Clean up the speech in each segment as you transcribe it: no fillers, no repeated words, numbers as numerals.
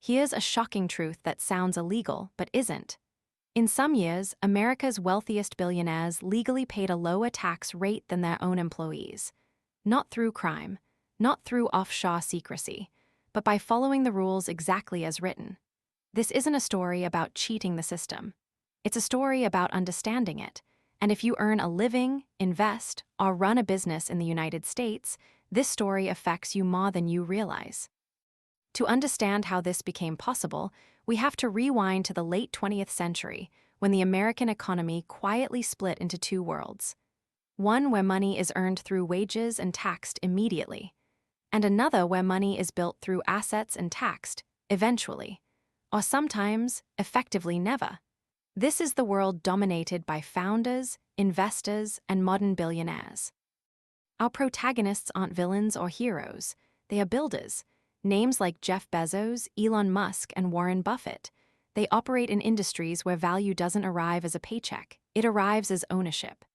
Here's a shocking truth that sounds illegal but isn't. In some years, America's wealthiest billionaires legally paid a lower tax rate than their own employees. Not through crime, not through offshore secrecy, but by following the rules exactly as written. This isn't a story about cheating the system. It's a story about understanding it. And if you earn a living, invest, or run a business in the United States, this story affects you more than you realize. To understand how this became possible, we have to rewind to the late 20th century, when the American economy quietly split into two worlds. One where money is earned through wages and taxed immediately, and another where money is built through assets and taxed, eventually, or sometimes, effectively never. This is the world dominated by founders, investors, and modern billionaires. Our protagonists aren't villains or heroes, they are builders. Names like Jeff Bezos, Elon Musk, and Warren Buffett. They operate in industries where value doesn't arrive as a paycheck, it arrives as ownership.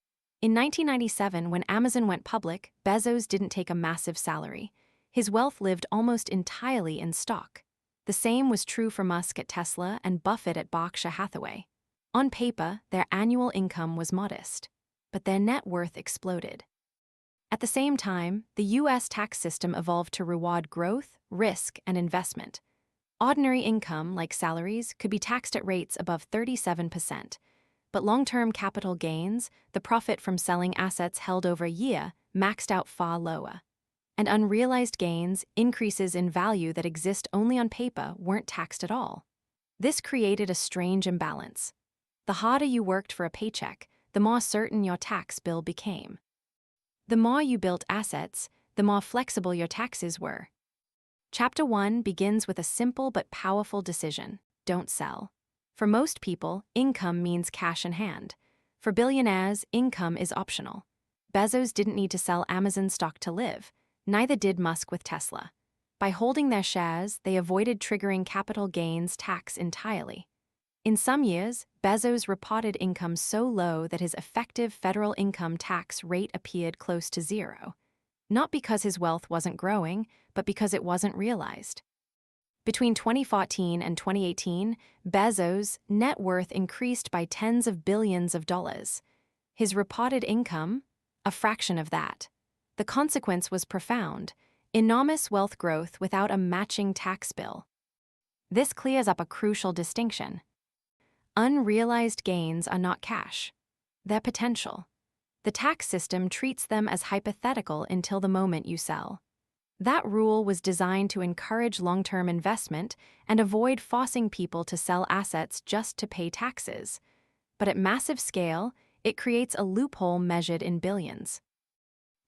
In 1997, when Amazon went public, Bezos didn't take a massive salary. His wealth lived almost entirely in stock. The same was true for Musk at Tesla and Buffett at Berkshire Hathaway. On paper, their annual income was modest, but their net worth exploded. At the same time, the U.S. tax system evolved to reward growth, risk, and investment. Ordinary income, like salaries, could be taxed at rates above 37%, but long-term capital gains, the profit from selling assets held over a year, maxed out far lower. And unrealized gains, increases in value that exist only on paper, weren't taxed at all. This created a strange imbalance. The harder you worked for a paycheck, the more certain your tax bill became. The more you built assets, the more flexible your taxes were. Chapter 1 begins with a simple but powerful decision: don't sell. For most people, income means cash in hand. For billionaires, income is optional. Bezos didn't need to sell Amazon stock to live. Neither did Musk with Tesla. By holding their shares, they avoided triggering capital gains tax entirely. In some years, Bezos reported income so low that his effective federal income tax rate appeared close to zero. Not because his wealth wasn't growing, but because it wasn't realized. Between 2014 and 2018, Bezos' net worth increased by tens of billions of dollars. His reported income? A fraction of that. The consequence was profound: enormous wealth growth without a matching tax bill. This clears up a crucial distinction. Unrealized gains are not cash. They're potential. The tax system treats them as hypothetical until the moment you sell. That rule was designed to encourage long-term investment and avoid forcing people to sell assets just to pay taxes. But at massive scale, it creates a loophole measured in billions.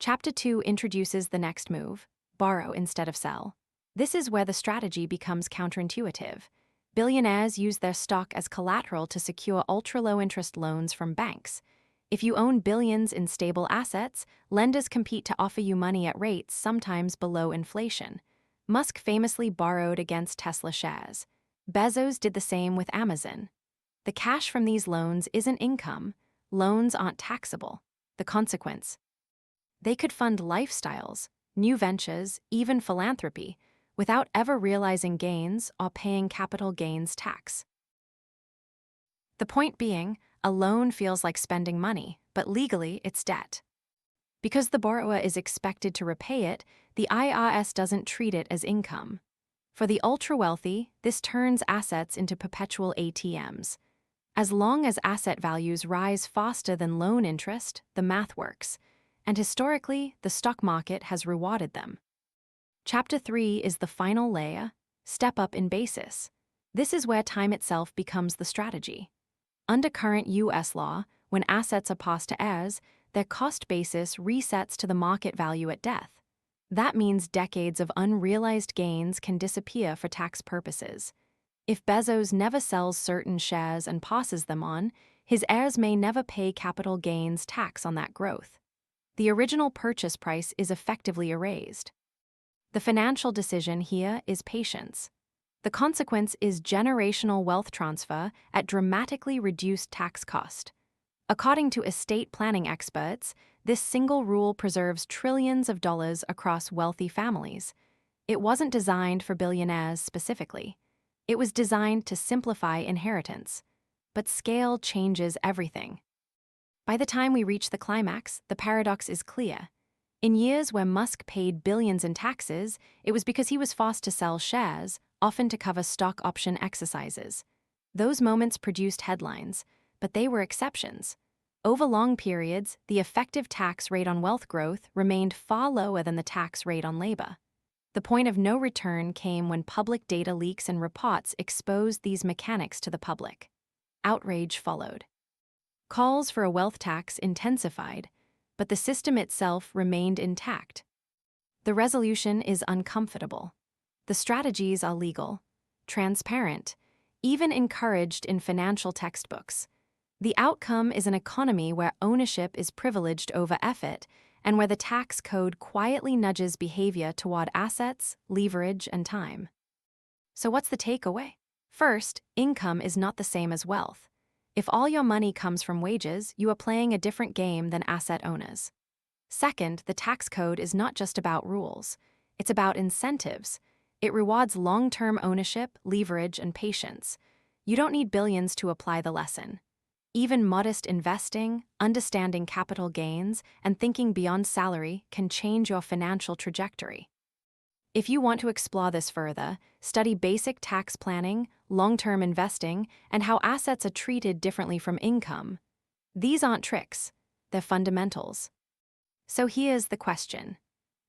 Chapter 2 introduces the next move: borrow instead of sell. This is where the strategy becomes counterintuitive. Billionaires use their stock as collateral to secure ultra-low-interest loans from banks. If you own billions in stable assets, lenders compete to offer you money at rates sometimes below inflation. Musk famously borrowed against Tesla shares. Bezos did the same with Amazon. The cash from these loans isn't income. Loans aren't taxable. The consequence: they could fund lifestyles, new ventures, even philanthropy, without ever realizing gains or paying capital gains tax. The point being, a loan feels like spending money, but legally it's debt. Because the borrower is expected to repay it, the IRS doesn't treat it as income. For the ultra-wealthy, this turns assets into perpetual ATMs. As long as asset values rise faster than loan interest, the math works. And historically, the stock market has rewarded them. Chapter 3 is the final layer: step up in basis. This is where time itself becomes the strategy. Under current U.S. law, when assets are passed to heirs, their cost basis resets to the market value at death. That means decades of unrealized gains can disappear for tax purposes. If Bezos never sells certain shares and passes them on, his heirs may never pay capital gains tax on that growth. The original purchase price is effectively erased. The financial decision here is patience. The consequence is generational wealth transfer at dramatically reduced tax cost. According to estate planning experts, this single rule preserves trillions of dollars across wealthy families. It wasn't designed for billionaires specifically. It was designed to simplify inheritance. But scale changes everything. By the time we reach the climax, the paradox is clear. In years where Musk paid billions in taxes, it was because he was forced to sell shares, often to cover stock option exercises. Those moments produced headlines, but they were exceptions. Over long periods, the effective tax rate on wealth growth remained far lower than the tax rate on labor. The point of no return came when public data leaks and reports exposed these mechanics to the public. Outrage followed. Calls for a wealth tax intensified, but the system itself remained intact. The resolution is uncomfortable. The strategies are legal, transparent, even encouraged in financial textbooks. The outcome is an economy where ownership is privileged over effort and where the tax code quietly nudges behavior toward assets, leverage, and time. So what's the takeaway? First, income is not the same as wealth. If all your money comes from wages, you are playing a different game than asset owners. Second, the tax code is not just about rules. It's about incentives. It rewards long-term ownership, leverage, and patience. You don't need billions to apply the lesson. Even modest investing, understanding capital gains, and thinking beyond salary can change your financial trajectory. If you want to explore this further, study basic tax planning, long-term investing, and how assets are treated differently from income. These aren't tricks, they're fundamentals. So here's the question.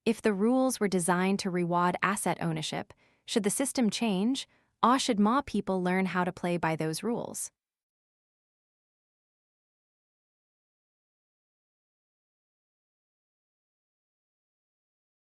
If the rules were designed to reward asset ownership, should the system change, or should more people learn how to play by those rules?